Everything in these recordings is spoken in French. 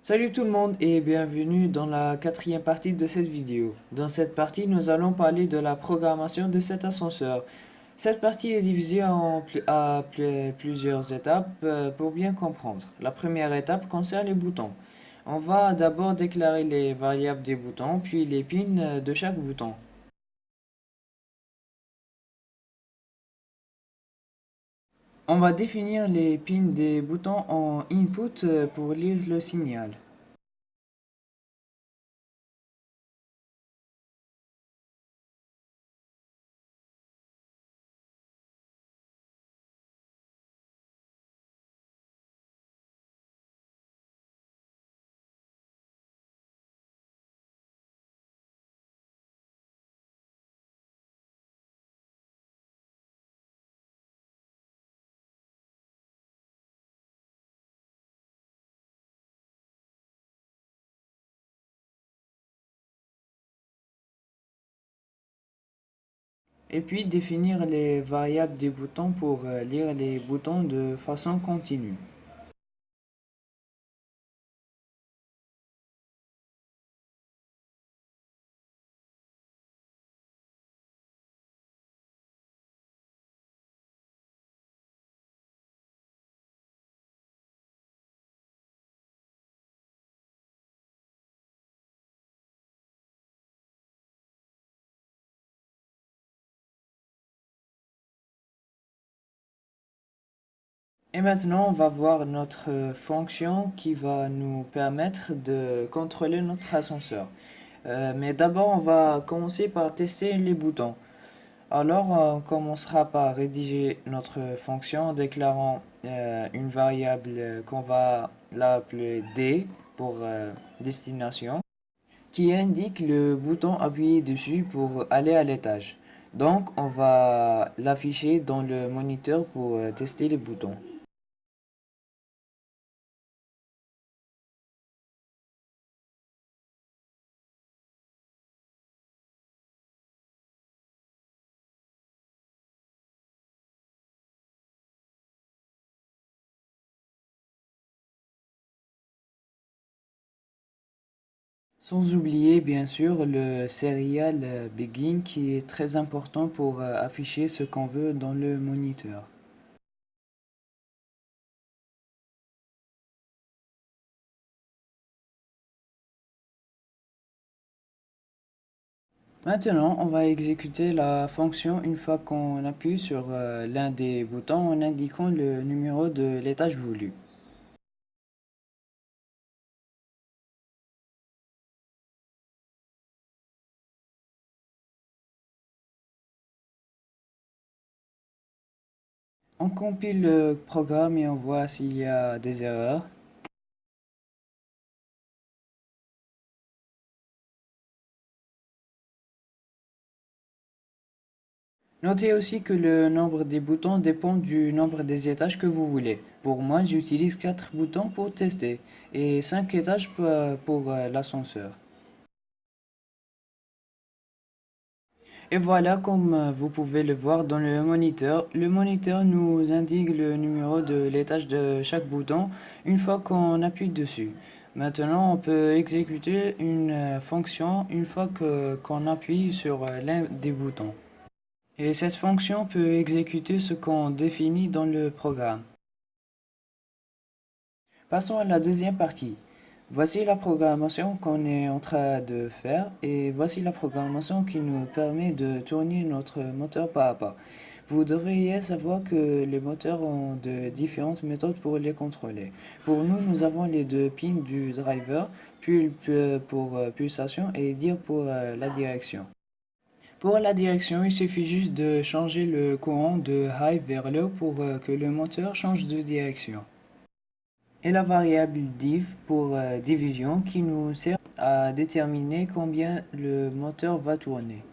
Salut tout le monde et bienvenue dans la quatrième partie de cette vidéo. Dans cette partie, nous allons parler de la programmation de cet ascenseur. Cette partie est divisée plusieurs étapes pour bien comprendre. La première étape concerne les boutons. On va d'abord déclarer les variables des boutons, puis les pins de chaque bouton. On va définir les pins des boutons en input pour lire le signal. Et puis définir les variables des boutons pour lire les boutons de façon continue. Et maintenant, on va voir notre fonction qui va nous permettre de contrôler notre ascenseur. Mais d'abord, on va commencer par tester les boutons. Alors, on commencera par rédiger notre fonction en déclarant une variable qu'on va l'appeler D pour destination, qui indique le bouton appuyé dessus pour aller à l'étage. Donc, on va l'afficher dans le moniteur pour tester les boutons. Sans oublier bien sûr le serial begin qui est très important pour afficher ce qu'on veut dans le moniteur. Maintenant, on va exécuter la fonction une fois qu'on appuie sur l'un des boutons en indiquant le numéro de l'étage voulu. On compile le programme et on voit s'il y a des erreurs. Notez aussi que le nombre des boutons dépend du nombre des étages que vous voulez. Pour moi, j'utilise 4 boutons pour tester et 5 étages pour l'ascenseur. Et voilà, comme vous pouvez le voir dans le moniteur nous indique le numéro de l'étage de chaque bouton une fois qu'on appuie dessus. Maintenant, on peut exécuter une fonction une fois qu'on appuie sur l'un des boutons. Et cette fonction peut exécuter ce qu'on définit dans le programme. Passons à la deuxième partie. Voici la programmation qu'on est en train de faire et voici la programmation qui nous permet de tourner notre moteur pas à pas. Vous devriez savoir que les moteurs ont de différentes méthodes pour les contrôler. Pour nous, nous avons les deux pins du driver, pull pour pulsation et dir pour la direction. Pour la direction, il suffit juste de changer le courant de high vers low pour que le moteur change de direction. Et la variable div pour division qui nous sert à déterminer combien le moteur va tourner.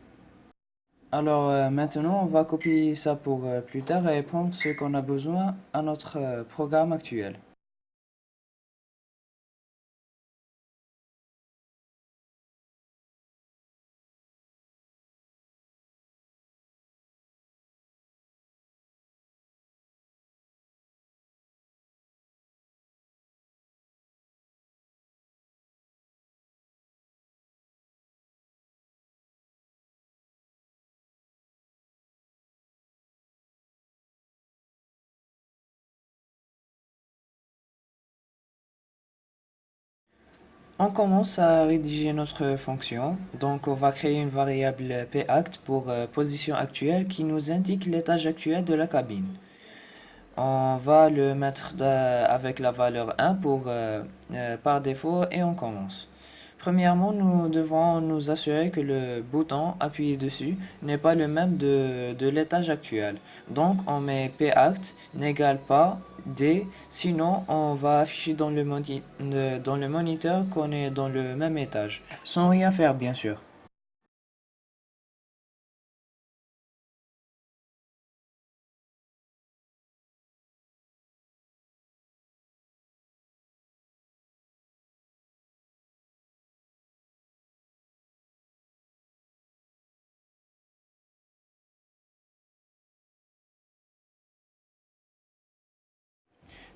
Alors maintenant, on va copier ça pour plus tard et prendre ce qu'on a besoin à notre programme actuel. On commence à rédiger notre fonction. Donc, on va créer une variable pact pour position actuelle qui nous indique l'étage actuel de la cabine. On va le mettre avec la valeur 1 par défaut et on commence. Premièrement, nous devons nous assurer que le bouton appuyé dessus n'est pas le même de l'étage actuel. Donc, on met pact n'égale pas D, sinon on va afficher dans le moniteur qu'on est dans le même étage, sans rien faire bien sûr.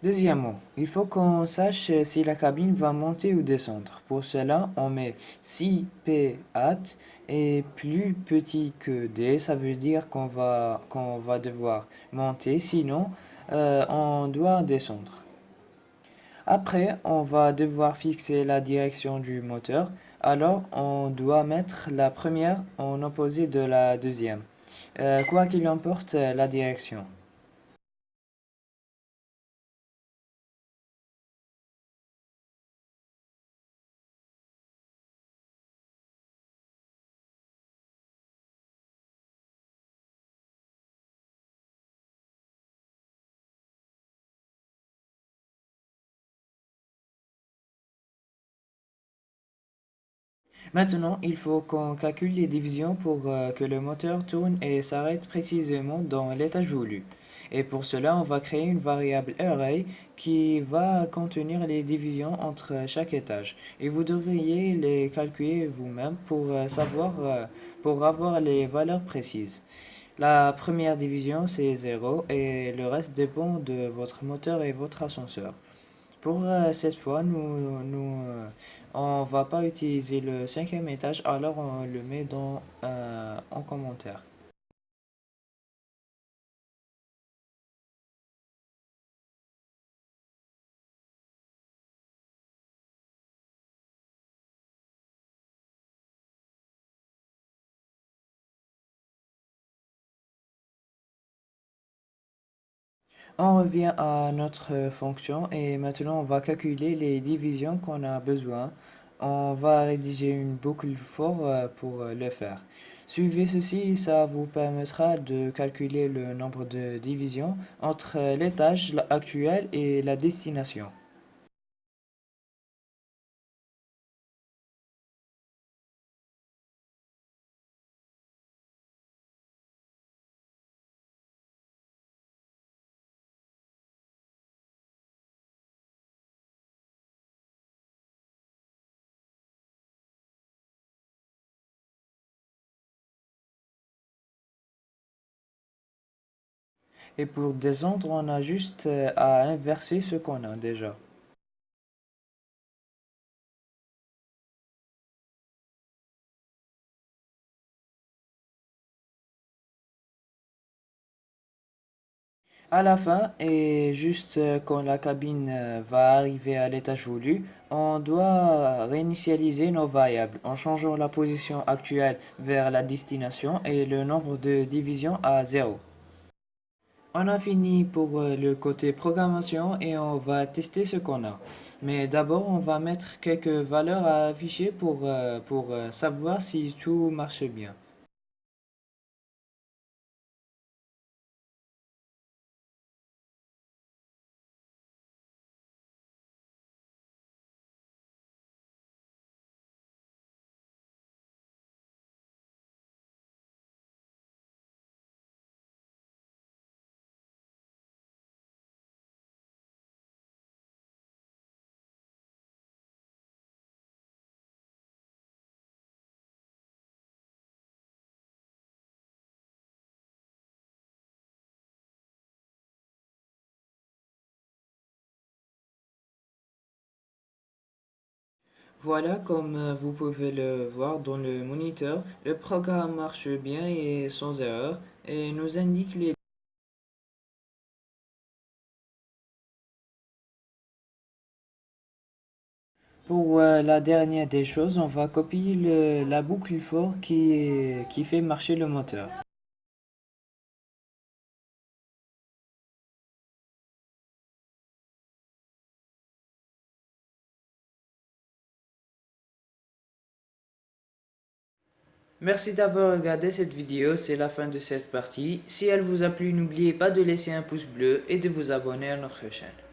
Deuxièmement, il faut qu'on sache si la cabine va monter ou descendre. Pour cela, on met si P at est plus petit que D, ça veut dire qu'on va devoir monter, sinon on doit descendre. Après, on va devoir fixer la direction du moteur, alors on doit mettre la première en opposé de la deuxième, quoi qu'il emporte la direction. Maintenant, il faut qu'on calcule les divisions pour que le moteur tourne et s'arrête précisément dans l'étage voulu. Et pour cela, on va créer une variable array qui va contenir les divisions entre chaque étage. Et vous devriez les calculer vous-même pour avoir les valeurs précises. La première division, c'est 0 et le reste dépend de votre moteur et votre ascenseur. Pour cette fois, on va pas utiliser le cinquième étage, alors on le met en commentaire. On revient à notre fonction et maintenant on va calculer les divisions qu'on a besoin. On va rédiger une boucle for pour le faire. Suivez ceci, ça vous permettra de calculer le nombre de divisions entre l'étage actuel et la destination. Et pour descendre, on a juste à inverser ce qu'on a déjà. À la fin, et juste quand la cabine va arriver à l'étage voulu, on doit réinitialiser nos variables en changeant la position actuelle vers la destination et le nombre de divisions à 0. On a fini pour le côté programmation et on va tester ce qu'on a. Mais d'abord, on va mettre quelques valeurs à afficher pour savoir si tout marche bien. Voilà, comme vous pouvez le voir dans le moniteur, le programme marche bien et sans erreur et nous indique les... Pour la dernière des choses, on va copier la boucle for qui fait marcher le moteur. Merci d'avoir regardé cette vidéo, c'est la fin de cette partie. Si elle vous a plu, n'oubliez pas de laisser un pouce bleu et de vous abonner à notre chaîne.